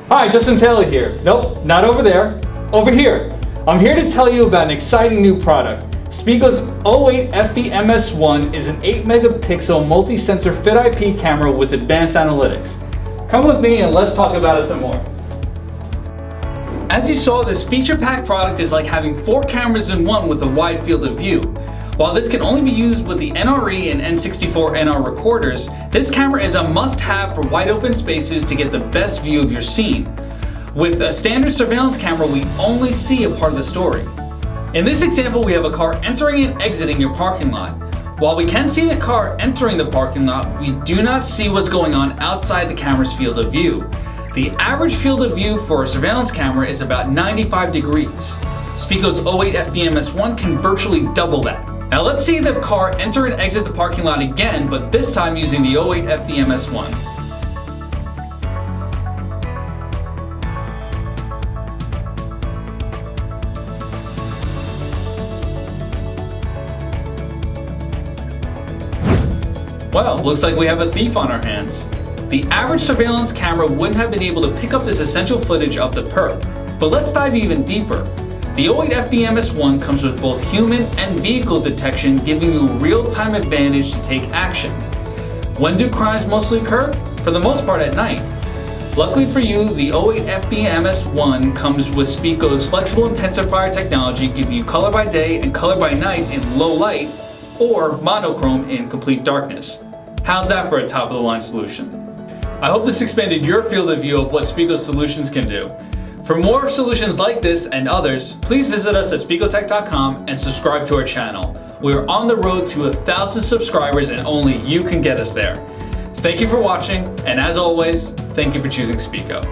Hi, Justin Taylor here. Nope, not over there. Over here. I'm here to tell you about an exciting new product. Speco's O8FBMS1 is an 8 megapixel multi-sensor Fit IP camera with advanced analytics. Come with me and let's talk about it some more. As you saw, this feature-packed product is like having 4 cameras in one with a wide field of view. While this can only be used with the NRE and N64NR recorders, this camera is a must-have for wide open spaces to get the best view of your scene. With a standard surveillance camera, we only see a part of the story. In this example, we have a car entering and exiting your parking lot. While we can see the car entering the parking lot, we do not see what's going on outside the camera's field of view. The average field of view for a surveillance camera is about 95 degrees. Speco's O8FBMS1 can virtually double that. Now let's see the car enter and exit the parking lot again, but this time using the O8FBMS1. Well, looks like we have a thief on our hands. The average surveillance camera wouldn't have been able to pick up this essential footage of the perp. But let's dive even deeper. The O8FBMS1 comes with both human and vehicle detection, giving you a real-time advantage to take action. When do crimes mostly occur? For the most part at night. Luckily for you, the O8FBMS1 comes with Speco's flexible intensifier technology, giving you color by day and color by night in low light, or monochrome in complete darkness. How's that for a top-of-the-line solution? I hope this expanded your field of view of what Speco's solutions can do. For more solutions like this and others, please visit us at specotech.com and subscribe to our channel. We are on the road to 1,000 subscribers and only you can get us there. Thank you for watching, and as always, thank you for choosing Speco.